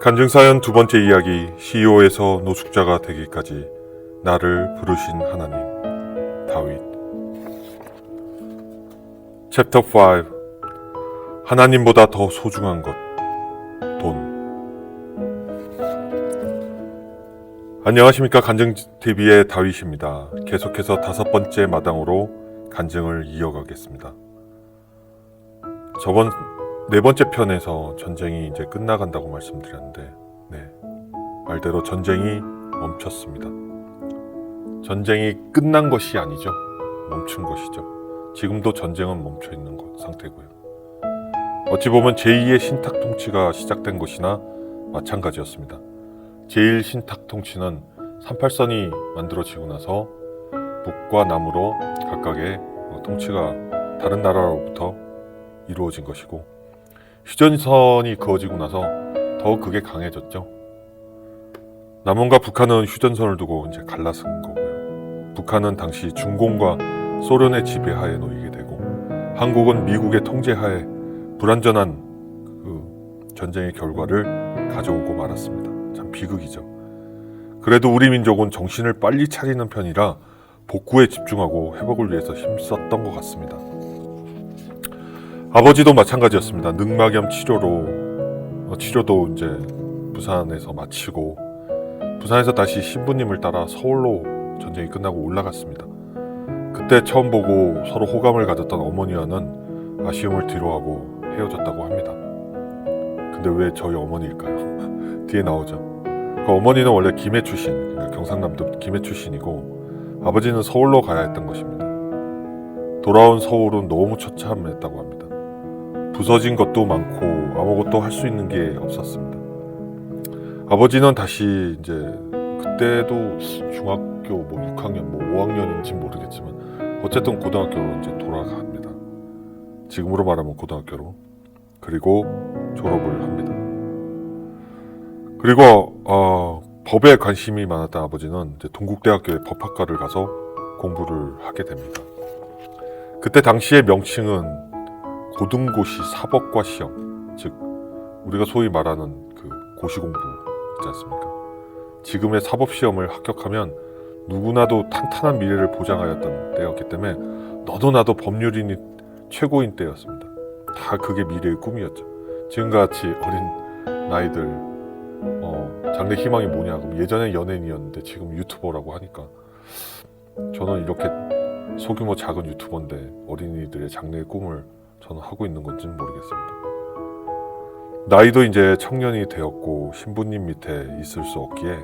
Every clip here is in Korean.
간증사연 두 번째 이야기, CEO에서 노숙자가 되기까지 나를 부르신 하나님. 다윗. 챕터 5. 하나님보다 더 소중한 것. 돈. 안녕하십니까. 간증TV의 다윗입니다. 계속해서 5번째 마당으로 간증을 이어가겠습니다. 저번 4번째 편에서 전쟁이 이제 끝나간다고 말씀드렸는데, 말대로 전쟁이 멈췄습니다. 전쟁이 끝난 것이 아니죠. 멈춘 것이죠. 지금도 전쟁은 멈춰 있는 상태고요. 어찌 보면 제2의 신탁 통치가 시작된 것이나 마찬가지였습니다. 제1신탁 통치는 38선이 만들어지고 나서 북과 남으로 각각의 통치가 다른 나라로부터 이루어진 것이고, 휴전선이 그어지고 나서 더 그게 강해졌죠. 남원과 북한은 휴전선을 두고 이제 갈라선 거고요. 북한은 당시 중공과 소련의 지배하에 놓이게 되고, 한국은 미국의 통제하에 불완전한 그 전쟁의 결과를 가져오고 말았습니다. 참 비극이죠. 그래도 우리 민족은 정신을 빨리 차리는 편이라 복구에 집중하고 회복을 위해서 힘썼던 것 같습니다. 아버지도 마찬가지였습니다. 늑막염 치료도 이제 부산에서 마치고, 부산에서 다시 신부님을 따라 서울로 전쟁이 끝나고 올라갔습니다. 그때 처음 보고 서로 호감을 가졌던 어머니와는 아쉬움을 뒤로하고 헤어졌다고 합니다. 근데 왜 저희 어머니일까요? 뒤에 나오죠. 그 어머니는 원래 김해 출신, 그러니까 경상남도 김해 출신이고, 아버지는 서울로 가야 했던 것입니다. 돌아온 서울은 너무 처참했다고 합니다. 부서진 것도 많고 아무것도 할 수 있는 게 없었습니다. 아버지는 다시 이제 그때도 중학교 6학년 5학년인지 모르겠지만 어쨌든 고등학교로 이제 돌아갑니다. 지금으로 말하면 고등학교로. 그리고 졸업을 합니다. 그리고 법에 관심이 많았던 아버지는 이제 동국대학교의 법학과를 가서 공부를 하게 됩니다. 그때 당시의 명칭은 고등고시 사법과 시험, 즉 우리가 소위 말하는 그 고시공부 있지 않습니까? 지금의 사법시험을 합격하면 누구나도 탄탄한 미래를 보장하였던 때였기 때문에 너도 나도 법률인이 최고인 때였습니다. 다 그게 미래의 꿈이었죠. 지금같이 어린 나이들 장래 희망이 뭐냐, 그럼 예전에 연예인이었는데 지금 유튜버라고 하니까, 저는 이렇게 소규모 작은 유튜버인데 어린이들의 장래의 꿈을 저는 하고 있는 건지는 모르겠습니다. 나이도 이제 청년이 되었고 신부님 밑에 있을 수 없기에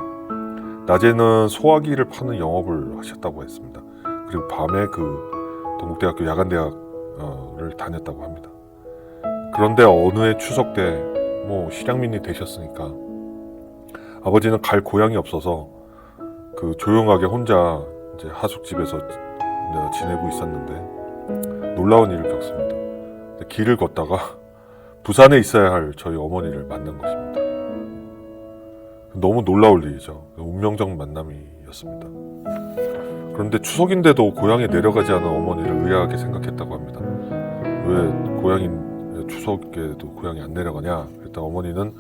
낮에는 소화기를 파는 영업을 하셨다고 했습니다. 그리고 밤에 그 동국대학교 야간대학을 다녔다고 합니다. 그런데 어느 해 추석 때 실향민이 되셨으니까 아버지는 갈 고향이 없어서 그 조용하게 혼자 이제 하숙집에서 지내고 있었는데 놀라운 일을 겪습니다. 길을 걷다가 부산에 있어야 할 저희 어머니를 만난 것입니다. 너무 놀라울 일이죠. 운명적 만남이었습니다. 그런데 추석인데도 고향에 내려가지 않은 어머니를 의아하게 생각했다고 합니다. 왜 고향인 추석에도 고향에 안 내려가냐? 일단 어머니는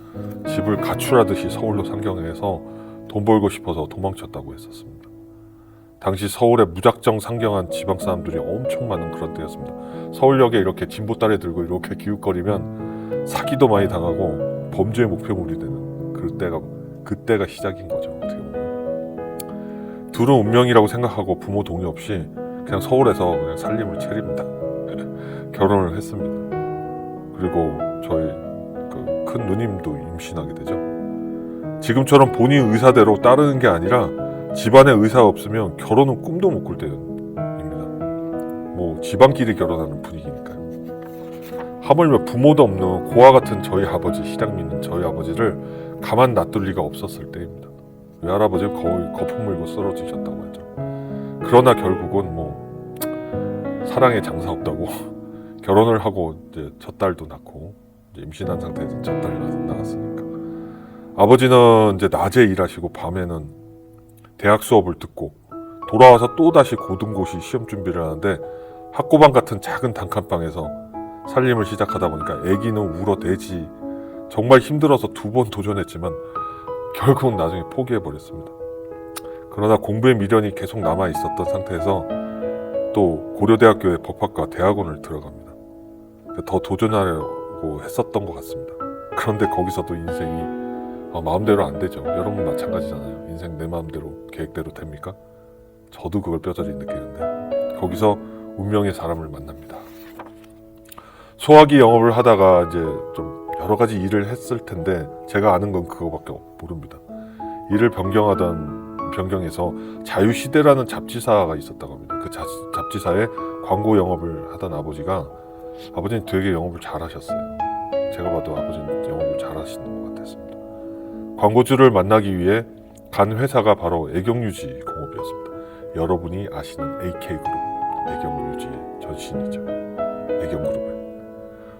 집을 가출하듯이 서울로 상경해서 돈 벌고 싶어서 도망쳤다고 했었습니다. 당시 서울에 무작정 상경한 지방 사람들이 엄청 많은 그런 때였습니다. 서울역에 이렇게 진보다리 들고 이렇게 기웃거리면 사기도 많이 당하고 범죄의 목표물이 되는 그때가 시작인 거죠. 어떻게 보면. 둘은 운명이라고 생각하고 부모 동의 없이 그냥 서울에서 그냥 살림을 차립니다. 결혼을 했습니다. 그리고 저희 그 큰 누님도 임신하게 되죠. 지금처럼 본인 의사대로 따르는 게 아니라 집안에 의사가 없으면 결혼은 꿈도 못 꿀 때입니다. 집안끼리 결혼하는 분위기니까요. 하물며 부모도 없는 고아 같은 저희 아버지, 시장 믿는 저희 아버지를 가만 놔둘 리가 없었을 때입니다. 외할아버지는 거의 거품 물고 쓰러지셨다고 했죠. 그러나 결국은 사랑에 장사 없다고 결혼을 하고 이제 첫 딸도 낳고, 이제 임신한 상태에서 첫 딸이 나왔으니까 아버지는 이제 낮에 일하시고 밤에는 대학 수업을 듣고 돌아와서 또다시 고등고시 시험 준비를 하는데, 학고방 같은 작은 단칸방에서 살림을 시작하다 보니까 아기는 울어대지 정말 힘들어서 2번 도전했지만 결국은 나중에 포기해버렸습니다. 그러나 공부에 미련이 계속 남아 있었던 상태에서 또 고려대학교의 법학과 대학원을 들어갑니다. 더 도전하려고 했었던 것 같습니다. 그런데 거기서도 인생이 마음대로 안 되죠. 여러분 마찬가지잖아요. 인생 내 마음대로 계획대로 됩니까? 저도 그걸 뼈저리 느끼는데 거기서 운명의 사람을 만납니다. 소화기 영업을 하다가 이제 좀 여러 가지 일을 했을 텐데 제가 아는 건 그거밖에 모릅니다. 일을 변경해서 자유시대라는 잡지사가 있었다고 합니다. 그 잡지사에 광고 영업을 하던 아버지는 되게 영업을 잘하셨어요. 제가 봐도 아버지는 영업을 잘하시는 것 같았습니다. 광고주를 만나기 위해 간 회사가 바로 애경유지 공업이었습니다. 여러분이 아시는 AK그룹, 애경유지의 전신이죠. 애경그룹의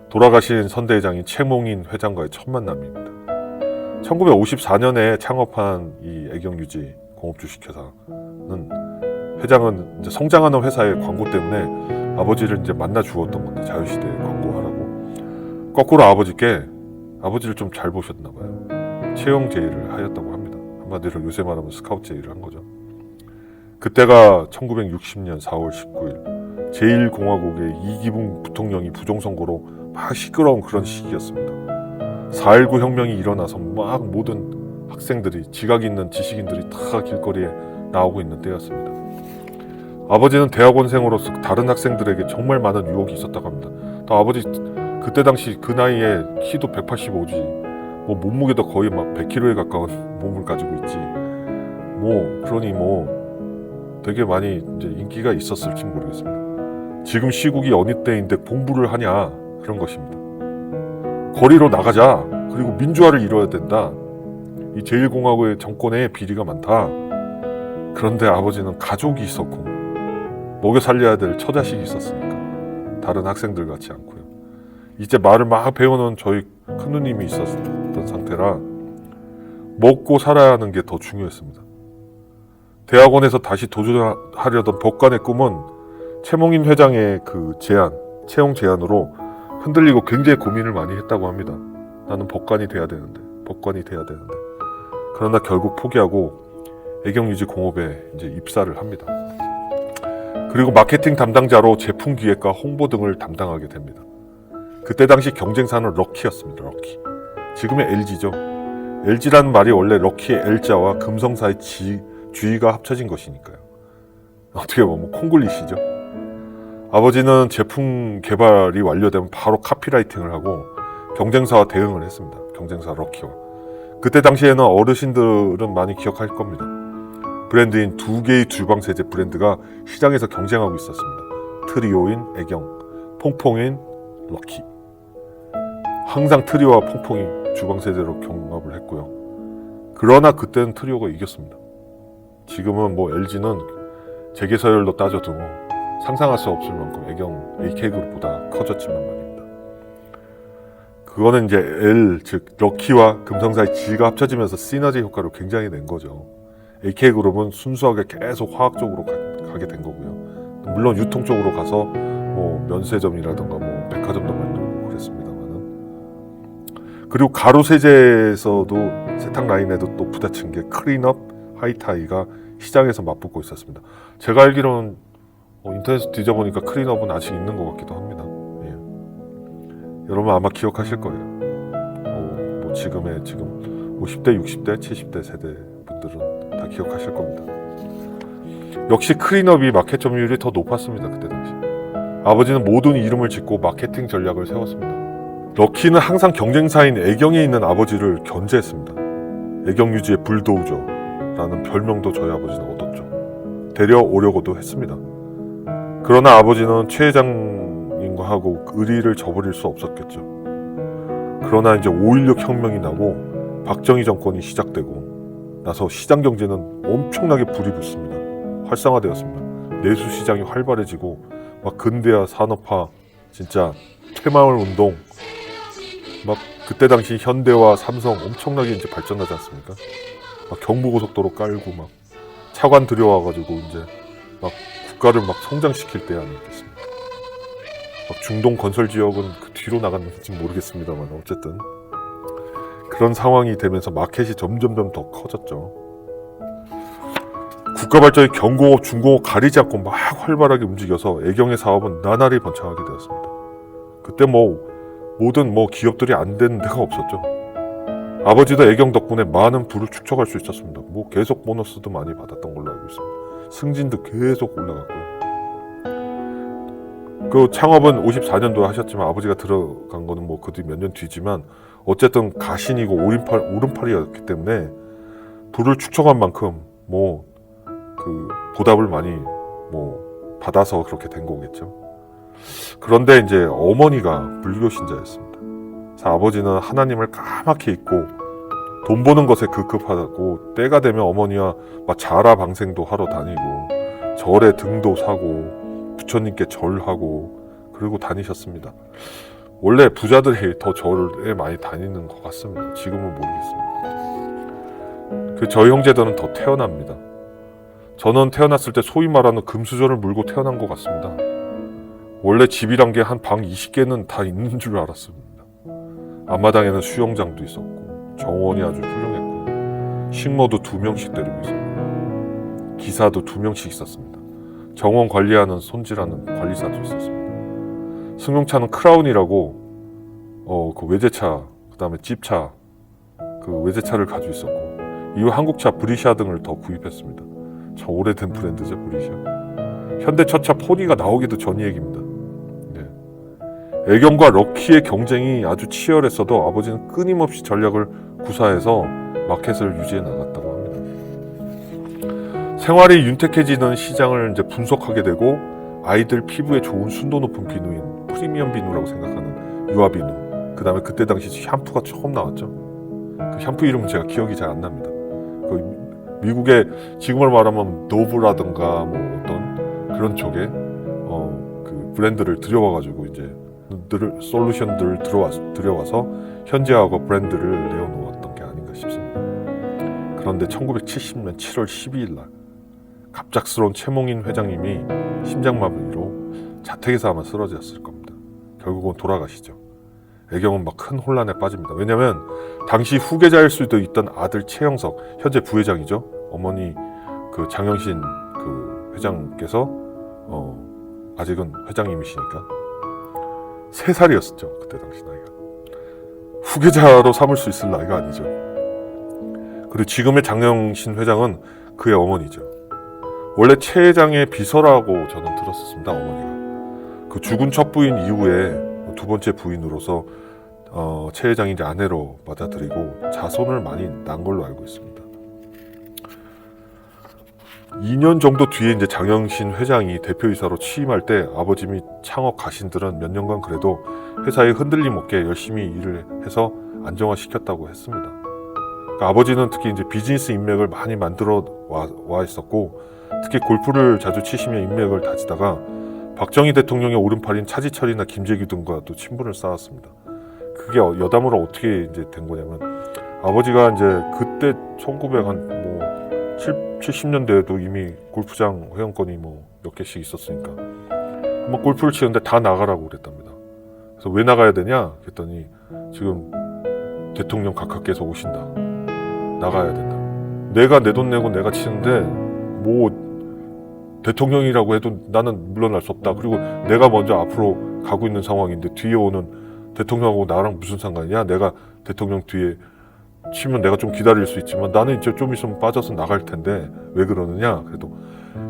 돌아가신 선대회장인 최몽인 회장과의 첫 만남입니다. 1954년에 창업한 이 애경유지 공업주식회사는 회장은 이제 성장하는 회사의 광고 때문에 아버지를 이제 만나 주었던 건데 자유시대 광고하라고 거꾸로 아버지를 좀 잘 보셨나 봐요. 채용 제의를 하였다고 합니다. 한마디로 요새 말하면 스카우트 제의를 한 거죠. 그때가 1960년 4월 19일 제1공화국의 이기붕 부통령이 부정선거로 막 시끄러운 그런 시기였습니다. 4.19 혁명이 일어나서 막 모든 학생들이 지각 있는 지식인들이 다 길거리에 나오고 있는 때였습니다. 아버지는 대학원생으로서 다른 학생들에게 정말 많은 유혹이 있었다고 합니다. 또 아버지 그때 당시 그 나이에 키도 185지 뭐 몸무게도 거의 막 100kg에 가까운 몸을 가지고 있지 그러니 되게 많이 이제 인기가 있었을지 모르겠습니다. 지금 시국이 어느 때인데 공부를 하냐 그런 것입니다. 거리로 나가자. 그리고 민주화를 이뤄야 된다. 이 제1공화국의 정권에 비리가 많다. 그런데 아버지는 가족이 있었고 먹여 살려야 될 처자식이 있었으니까 다른 학생들 같지 않고요. 이제 말을 막 배우는 저희 큰누님이 있었던 상태라 먹고 살아야 하는 게 더 중요했습니다. 대학원에서 다시 도전하려던 법관의 꿈은 최몽인 회장의 그 채용 제안으로 흔들리고 굉장히 고민을 많이 했다고 합니다. 나는 법관이 돼야 되는데. 그러나 결국 포기하고 애경유지 공업에 이제 입사를 합니다. 그리고 마케팅 담당자로 제품 기획과 홍보 등을 담당하게 됩니다. 그때 당시 경쟁사는 럭키였습니다. 럭키. 지금의 LG죠. LG라는 말이 원래 럭키의 L자와 금성사의 G가 합쳐진 것이니까요. 어떻게 보면 콩글리시죠. 아버지는 제품 개발이 완료되면 바로 카피라이팅을 하고 경쟁사와 대응을 했습니다. 경쟁사 럭키와. 그때 당시에는 어르신들은 많이 기억할 겁니다. 브랜드인 2개의 주방세제 브랜드가 시장에서 경쟁하고 있었습니다. 트리오인 애경, 퐁퐁인 럭키. 항상 트리오와 퐁퐁이 주방세제로 경합을 했고요. 그러나 그때는 트리오가 이겼습니다. 지금은 LG는 재계서열로 따져도 상상할 수 없을 만큼 애경 AK그룹보다 커졌지만 말입니다. 그거는 이제 즉 럭키와 금성사의 G가 합쳐지면서 시너지 효과를 굉장히 낸 거죠. AK그룹은 순수하게 계속 화학적으로 가게 된 거고요. 물론 유통 쪽으로 가서 면세점이라든가 백화점도 만들고 그랬습니다만은. 그리고 가루 세제에서도 세탁 라인에도 또 부딪힌 게 클린업, 하이타이가 시장에서 맞붙고 있었습니다. 제가 알기로는 인터넷에서 뒤져보니까 클린업은 아직 있는 것 같기도 합니다. 예. 여러분 아마 기억하실 거예요. 지금 50대, 60대, 70대 세대 분들은 다 기억하실 겁니다. 역시 클린업이 마켓 점유율이 더 높았습니다. 그때 당시. 아버지는 모든 이름을 짓고 마케팅 전략을 세웠습니다. 럭키는 항상 경쟁사인 애경에 있는 아버지를 견제했습니다. 애경유지의 불도우저라는 별명도 저희 아버지는 얻었죠. 데려오려고도 했습니다. 그러나 아버지는 최 회장님과 하고 의리를 저버릴 수 없었겠죠. 그러나 이제 5.16 혁명이 나고 박정희 정권이 시작되고 나서 시장 경제는 엄청나게 불이 붙습니다. 활성화되었습니다. 내수 시장이 활발해지고 막 근대화 산업화 진짜 퇴마을 운동 막 그때 당시 현대와 삼성 엄청나게 이제 발전하지 않습니까? 막 경부고속도로 깔고 막 차관 들여와가지고 이제 막 국가를 막 성장시킬 때 아니겠습니까? 막 중동 건설 지역은 그 뒤로 나갔는지 모르겠습니다만 어쨌든 그런 상황이 되면서 마켓이 점점점 더 커졌죠. 국가 발전이 경공업, 중공업 가리지 않고 막 활발하게 움직여서 애경의 사업은 나날이 번창하게 되었습니다. 그때 모든 기업들이 안 되는 데가 없었죠. 아버지도 애경 덕분에 많은 부를 축적할 수 있었습니다. 계속 보너스도 많이 받았던 걸로 알고 있습니다. 승진도 계속 올라갔고요. 그 창업은 54년도에 하셨지만 아버지가 들어간 거는 그 뒤 몇 년 뒤지만 어쨌든 가신이고 오른팔이었기 때문에 부를 축적한 만큼 그 보답을 많이 받아서 그렇게 된 거겠죠. 그런데 이제 어머니가 불교 신자였습니다. 그래서 아버지는 하나님을 까맣게 잊고 돈 버는 것에 급급하고 때가 되면 어머니와 자라 방생도 하러 다니고 절에 등도 사고 부처님께 절하고 그러고 다니셨습니다. 원래 부자들이 더 절에 많이 다니는 것 같습니다. 지금은 모르겠습니다. 저희 형제들은 더 태어납니다. 저는 태어났을 때 소위 말하는 금수저를 물고 태어난 것 같습니다. 원래 집이란 게 한 방 20개는 다 있는 줄 알았습니다. 앞마당에는 수영장도 있었고 정원이 아주 훌륭했고 식모도 2명씩 데리고 있었고 기사도 2명씩 있었습니다. 정원 관리하는 손질하는 관리사도 있었습니다. 승용차는 크라운이라고 그 외제차, 그 다음에 찝차, 그 외제차를 가지고 있었고 이후 한국차 브리샤 등을 더 구입했습니다. 참 오래된 브랜드죠, 브리샤. 현대차차 포니가 나오기도 전 얘기입니다. 네. 애경과 럭키의 경쟁이 아주 치열했어도 아버지는 끊임없이 전략을 구사해서 마켓을 유지해 나갔다고 합니다. 생활이 윤택해지는 시장을 이제 분석하게 되고 아이들 피부에 좋은 순도 높은 비누인 프리미엄 비누라고 생각하는 유아 비누, 그 다음에 그때 당시 샴푸가 처음 나왔죠. 그 샴푸 이름은 제가 기억이 잘 안 납니다. 미국의 지금을 말하면 노브라든가 어떤 그런 쪽에 그 브랜드를 들여와가지고 이제 솔루션들을 들여와서 현지화하고 브랜드를 내어놓았던 게 아닌가 싶습니다. 그런데 1970년 7월 12일 날 갑작스러운 최몽인 회장님이 심장마비로 자택에서 아마 쓰러졌을 겁니다. 결국은 돌아가시죠. 애경은 큰 혼란에 빠집니다. 왜냐하면 당시 후계자일 수도 있던 아들 최영석, 현재 부회장이죠. 어머니 그 장영신 그 회장께서 아직은 회장님이시니까 3살이었었죠. 그때 당시 나이가. 후계자로 삼을 수 있을 나이가 아니죠. 그리고 지금의 장영신 회장은 그의 어머니죠. 원래 최 회장의 비서라고 저는 들었었습니다. 어머니가. 그 죽은 첫 부인 이후에 2번째 부인으로서 최 회장이 이제 아내로 받아들이고 자손을 많이 낳은 걸로 알고 있습니다. 2년 정도 뒤에 이제 장영신 회장이 대표이사로 취임할 때 아버지 및 창업 가신들은 몇 년간 그래도 회사에 흔들림 없게 열심히 일을 해서 안정화시켰다고 했습니다. 그러니까 아버지는 특히 이제 비즈니스 인맥을 많이 만들어 와 있었고 특히 골프를 자주 치시며 인맥을 다지다가 박정희 대통령의 오른팔인 차지철이나 김재규 등과도 친분을 쌓았습니다. 그게 여담으로 어떻게 이제 된 거냐면 아버지가 이제 그때 1970년대에도 이미 골프장 회원권이 몇 개씩 있었으니까 한번 골프를 치는데 다 나가라고 그랬답니다. 그래서 왜 나가야 되냐? 그랬더니 지금 대통령 각하께서 오신다. 나가야 된다. 내가 내 돈 내고 내가 치는데 대통령이라고 해도 나는 물러날 수 없다. 그리고 내가 먼저 앞으로 가고 있는 상황인데 뒤에 오는 대통령하고 나랑 무슨 상관이냐? 내가 대통령 뒤에 치면 내가 좀 기다릴 수 있지만 나는 이제 좀 있으면 빠져서 나갈 텐데 왜 그러느냐? 그래도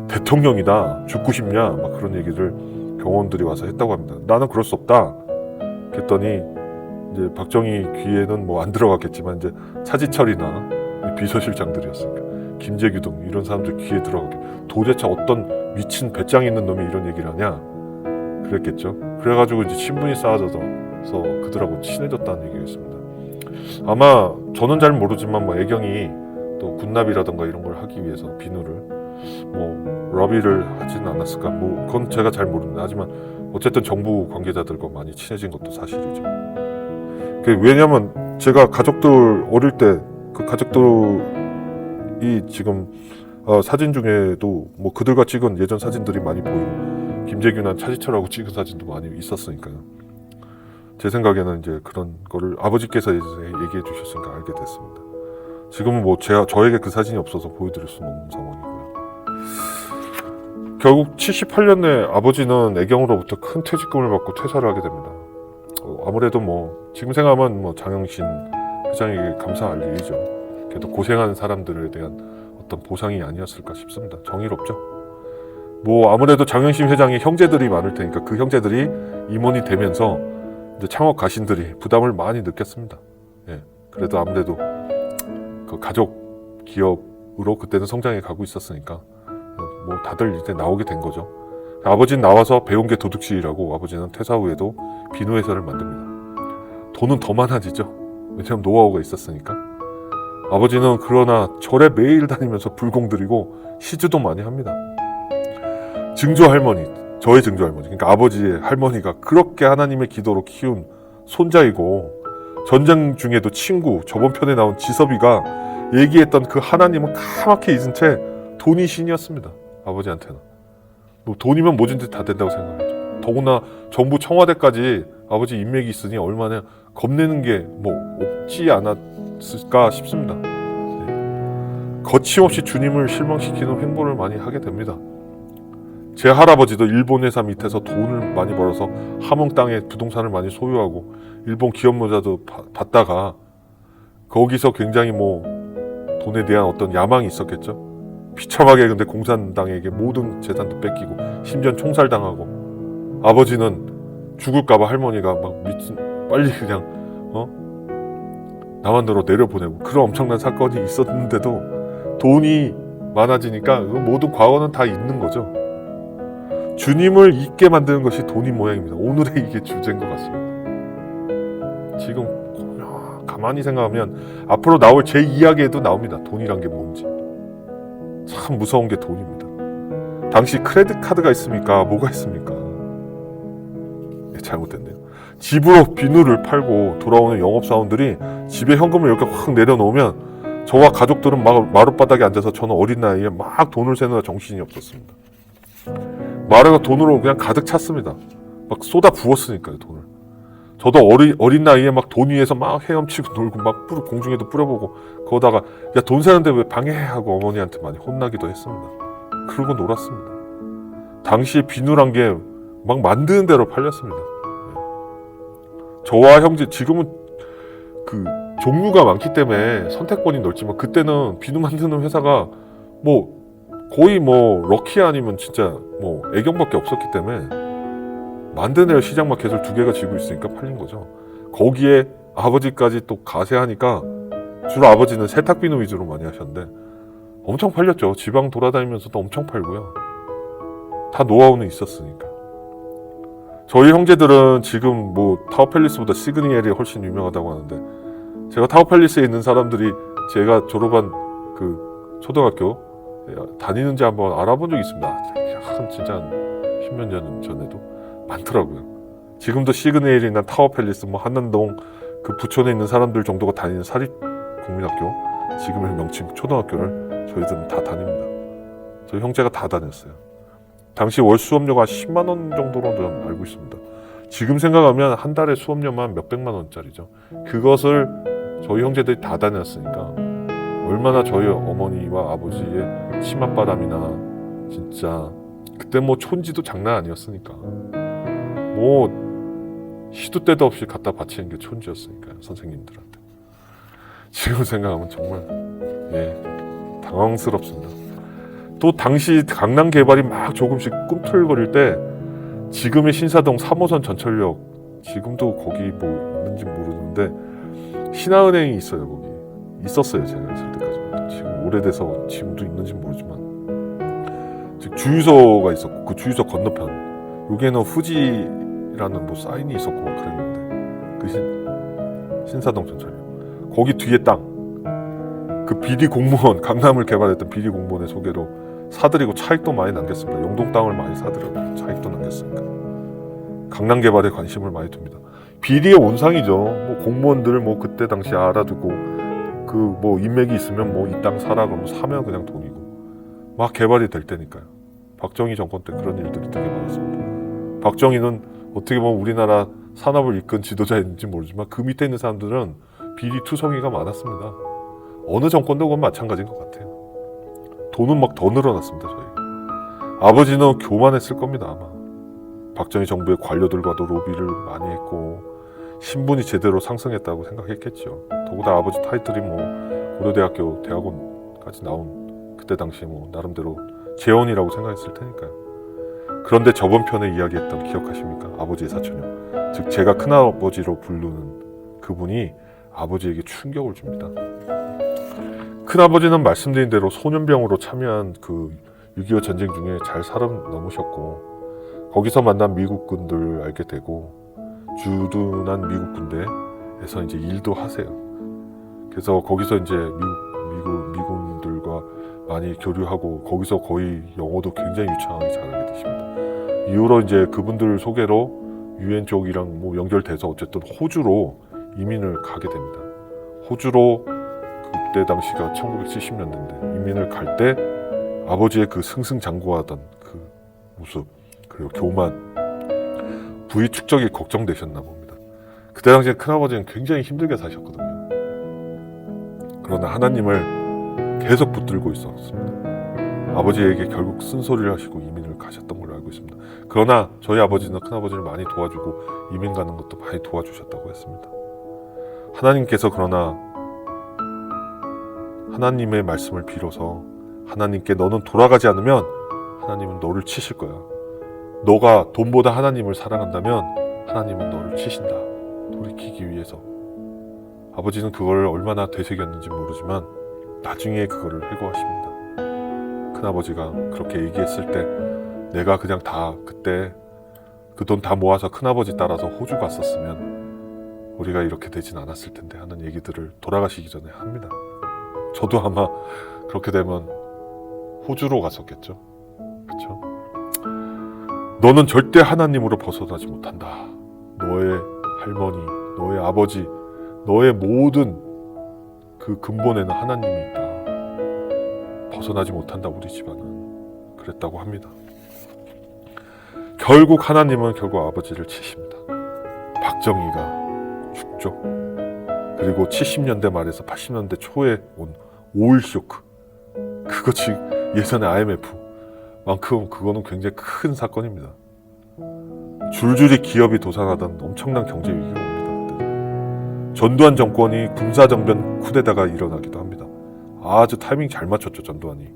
대통령이다. 죽고 싶냐? 그런 얘기를 경호원들이 와서 했다고 합니다. 나는 그럴 수 없다. 그랬더니 이제 박정희 귀에는 안 들어갔겠지만 이제 차지철이나 비서실장들이었으니까 김재규 등 이런 사람들 귀에 들어가게 도대체 어떤 미친 배짱 있는 놈이 이런 얘기를 하냐 그랬겠죠. 그래가지고 이제 친분이 쌓아져서 그들하고 친해졌다는 얘기였습니다. 아마 저는 잘 모르지만 애경이 또 군납이라든가 이런 걸 하기 위해서 비누를 러비를 하지는 않았을까 그건 제가 잘 모릅니다. 하지만 어쨌든 정부 관계자들과 많이 친해진 것도 사실이죠. 왜냐면 제가 가족들 어릴 때 그 가족들이 지금 사진 중에도 그들과 찍은 예전 사진들이 많이 보이고 김재규나 차지철하고 찍은 사진도 많이 있었으니까요. 제 생각에는 이제 그런 거를 아버지께서 이제 얘기해 주셨으니까 알게 됐습니다. 지금은 뭐 저에게 그 사진이 없어서 보여드릴 수는 없는 상황이고요. 결국 78년에 아버지는 애경으로부터 큰 퇴직금을 받고 퇴사를 하게 됩니다. 아무래도 뭐 지금 생각하면 뭐 장영신 회장에게 감사할 일이죠. 그래도 고생하는 사람들에 대한 어떤 보상이 아니었을까 싶습니다. 정의롭죠. 뭐 아무래도 장영신 회장의 형제들이 많을 테니까 그 형제들이 임원이 되면서 이제 창업 가신들이 부담을 많이 느꼈습니다. 예, 그래도 아무래도 그 가족 기업으로 그때는 성장해 가고 있었으니까 뭐 다들 이제 나오게 된 거죠. 아버지는 나와서 배운 게 도둑질이라고 아버지는 퇴사 후에도 비누회사를 만듭니다. 돈은 더 많아지죠. 왜냐하면 노하우가 있었으니까. 아버지는 그러나 절에 매일 다니면서 불공 드리고 시주도 많이 합니다. 증조 할머니, 저의 증조 할머니, 그러니까 아버지의 할머니가 그렇게 하나님의 기도로 키운 손자이고 전쟁 중에도 친구, 저번 편에 나온 지섭이가 얘기했던 그 하나님은 까맣게 잊은 채 돈이 신이었습니다. 아버지한테는. 뭐 돈이면 뭐든지 다 된다고 생각하죠. 더구나 정부 청와대까지 아버지 인맥이 있으니 얼마나 겁내는 게 뭐 없지 않았을까 싶습니다. 네. 거침없이 주님을 실망시키는 행보를 많이 하게 됩니다. 제 할아버지도 일본 회사 밑에서 돈을 많이 벌어서 함흥 땅에 부동산을 많이 소유하고 일본 기업 모자도 받다가 거기서 굉장히 뭐 돈에 대한 어떤 야망이 있었겠죠. 비참하게 근데 공산당에게 모든 재산도 뺏기고 심지어 총살당하고 아버지는 죽을까봐 할머니가 막 빨리 그냥 남한으로 내려보내고 그런 엄청난 사건이 있었는데도 돈이 많아지니까 모든 과거는 다 잊는 거죠. 주님을 잊게 만드는 것이 돈인 모양입니다. 오늘의 이게 주제인 것 같습니다. 지금 가만히 생각하면 앞으로 나올 제 이야기에도 나옵니다. 돈이란 게 뭔지. 참 무서운 게 돈입니다. 당시 크레딧 카드가 있습니까? 뭐가 있습니까? 네, 잘못됐네요. 집으로 비누를 팔고 돌아오는 영업사원들이 집에 현금을 이렇게 확 내려놓으면 저와 가족들은 막 마룻바닥에 앉아서 저는 어린 나이에 막 돈을 세느라 정신이 없었습니다. 마루가 돈으로 그냥 가득 찼습니다. 막 쏟아 부었으니까요, 돈을. 저도 어린 나이에 막 돈 위에서 막 헤엄치고 놀고 막 공중에도 뿌려보고 거기다가 야, 돈 세는데 왜 방해해? 하고 어머니한테 많이 혼나기도 했습니다. 그러고 놀았습니다. 당시에 비누란 게 막 만드는 대로 팔렸습니다. 네. 저와 형제 지금은 그 종류가 많기 때문에 선택권이 넓지만 그때는 비누 만드는 회사가 뭐 거의 뭐 럭키 아니면 진짜 뭐 애경밖에 없었기 때문에 만드는 시장 마켓을 2개가 쥐고 있으니까 팔린 거죠. 거기에 아버지까지 또 가세하니까 주로 아버지는 세탁 비누 위주로 많이 하셨는데 엄청 팔렸죠. 지방 돌아다니면서도 엄청 팔고요. 다 노하우는 있었으니까. 저희 형제들은 지금 뭐 타워팰리스보다 시그니엘이 훨씬 유명하다고 하는데 제가 타워팰리스에 있는 사람들이 제가 졸업한 그 초등학교 다니는지 한번 알아본 적이 있습니다. 진짜 한 10몇 년 전에도 많더라고요. 지금도 시그네일이나 타워팰리스, 뭐 한남동 그 부촌에 있는 사람들 정도가 다니는 사립국민학교, 지금의 명칭 초등학교를 저희들은 다 다닙니다. 저희 형제가 다 다녔어요. 당시 월 수업료가 10만 원 정도로 저는 알고 있습니다. 지금 생각하면 한 달에 수업료만 몇백만 원짜리죠. 그것을 저희 형제들이 다 다녔으니까 얼마나 저희 어머니와 아버지의 치맛바람이나 진짜 그때 뭐 촌지도 장난 아니었으니까 뭐 시도 때도 없이 갖다 바치는 게 촌지였으니까요. 선생님들한테. 지금 생각하면 정말 당황스럽습니다. 또 당시 강남 개발이 막 조금씩 꿈틀거릴 때 지금의 신사동 3호선 전철역 지금도 거기 뭐 있는지 모르는데 신한은행이 있어요. 거기 있었어요. 제가 있을 때까지. 지금 오래돼서 지금도 있는지 모르지만 즉 주유소가 있었고 그 주유소 건너편 여기에는 후지라는 뭐 사인이 있었고 막 그랬는데 그 신사동 전철역 거기 뒤에 땅 그 비리 공무원 강남을 개발했던 비리 공무원의 소개로 사들이고 차익도 많이 남겼습니다. 용동 땅을 많이 사들여고 차익도 남겼으니까 강남 개발에 관심을 많이 둡니다. 비리의 온상이죠. 뭐 공무원들 뭐 그때 당시 알아두고 그 뭐 인맥이 있으면 뭐 이 땅 사라 그러면 사면 그냥 돈이고 막 개발이 될 때니까요. 박정희 정권 때 그런 일들이 되게 많았습니다. 박정희는 어떻게 보면 우리나라 산업을 이끈 지도자였는지 모르지만 그 밑에 있는 사람들은 비리투성이가 많았습니다. 어느 정권도 그건 마찬가지인 것 같아요. 돈은 막 더 늘어났습니다. 저희 아버지는 교만했을 겁니다. 아마 박정희 정부의 관료들과도 로비를 많이 했고 신분이 제대로 상승했다고 생각했겠죠. 더구나 아버지 타이틀이 뭐 고려대학교 대학원까지 나온 그때 당시 뭐 나름대로 재원이라고 생각했을 테니까요. 그런데 저번 편에 이야기했던 기억하십니까? 아버지의 사촌형, 즉 제가 큰아버지로 부르는 그분이 아버지에게 충격을 줍니다. 큰아버지는 말씀드린 대로 소년병으로 참여한 그 6.25 전쟁 중에 잘 살아남으셨고 거기서 만난 미국군들을 알게 되고 주둔한 미국 군대에서 이제 일도 하세요. 그래서 거기서 이제 미군들과 많이 교류하고 거기서 거의 영어도 굉장히 유창하게 잘하게 되십니다. 이후로 이제 그분들 소개로 유엔 쪽이랑 뭐 연결돼서 어쨌든 호주로 이민을 가게 됩니다. 호주로 그때 당시가 1970년대인데 이민을 갈 때 아버지의 그 승승장구하던 그 모습 그리고 교만 부의 축적이 걱정되셨나 봅니다. 그때 당시에 큰아버지는 굉장히 힘들게 사셨거든요. 그러나 하나님을 계속 붙들고 있었습니다. 아버지에게 결국 쓴소리를 하시고 이민을 가셨던 걸로 알고 있습니다. 그러나 저희 아버지는 큰아버지를 많이 도와주고 이민 가는 것도 많이 도와주셨다고 했습니다. 하나님께서 그러나 하나님의 말씀을 빌어서 하나님께 너는 돌아가지 않으면 하나님은 너를 치실 거야. 너가 돈보다 하나님을 사랑한다면 하나님은 너를 치신다. 돌이키기 위해서. 아버지는 그걸 얼마나 되새겼는지 모르지만 나중에 그거를 회고하십니다. 큰아버지가 그렇게 얘기했을 때 내가 그냥 다 그때 그 돈 다 모아서 큰아버지 따라서 호주 갔었으면 우리가 이렇게 되진 않았을 텐데 하는 얘기들을 돌아가시기 전에 합니다. 저도 아마 그렇게 되면 호주로 갔었겠죠. 그렇죠? 너는 절대 하나님으로 벗어나지 못한다. 너의 할머니, 너의 아버지, 너의 모든 그 근본에는 하나님이 있다. 벗어나지 못한다 우리 집안은. 그랬다고 합니다. 결국 하나님은 결국 아버지를 치십니다. 박정희가 죽죠. 그리고 70년대 말에서 80년대 초에 온 오일 쇼크, 그것이 예전의 IMF만큼 그거는 굉장히 큰 사건입니다. 줄줄이 기업이 도산하던 엄청난 경제 위기가 옵니다. 그때. 전두환 정권이 군사정변 쿠데타가 일어나기도 합니다. 아주 타이밍 잘 맞췄죠. 전두환이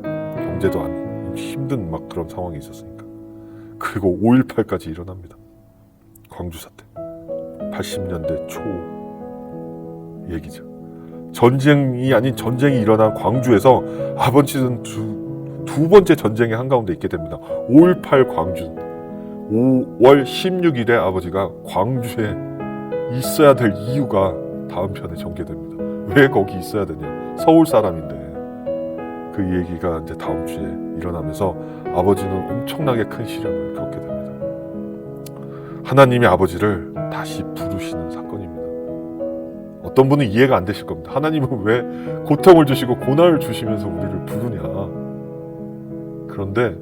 경제도 안 힘든 막 그런 상황이 있었으니까. 그리고 5.18까지 일어납니다. 광주 사태 80년대 초 얘기죠. 전쟁이 아닌 전쟁이 일어난 광주에서 아버지는 두 번째 전쟁의 한가운데 있게 됩니다. 5.18 광주 5월 16일에 아버지가 광주에 있어야 될 이유가 다음 편에 전개됩니다. 왜 거기 있어야 되냐? 서울 사람인데. 그 얘기가 이제 다음 주에 일어나면서 아버지는 엄청나게 큰 시련을 겪게 됩니다. 하나님이 아버지를 다시 부르시는 사건입니다. 어떤 분은 이해가 안 되실 겁니다. 하나님은 왜 고통을 주시고 고난을 주시면서 우리를 부르냐? 그런데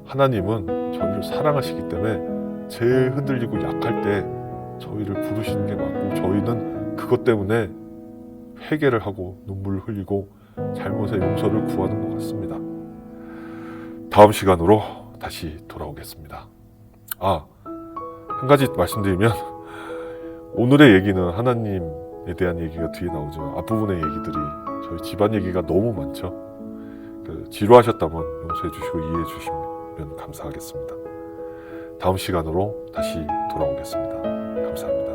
하나님은 저희를 사랑하시기 때문에 제일 흔들리고 약할 때 저희를 부르시는 게 맞고 저희는 그것 때문에 회개를 하고 눈물을 흘리고 잘못의 용서를 구하는 것 같습니다. 다음 시간으로 다시 돌아오겠습니다. 한 가지 말씀드리면 오늘의 얘기는 하나님에 대한 얘기가 뒤에 나오지만 앞부분의 얘기들이 저희 집안 얘기가 너무 많죠. 지루하셨다면 용서해 주시고 이해해 주시면 감사하겠습니다. 다음 시간으로 다시 돌아오겠습니다. 감사합니다.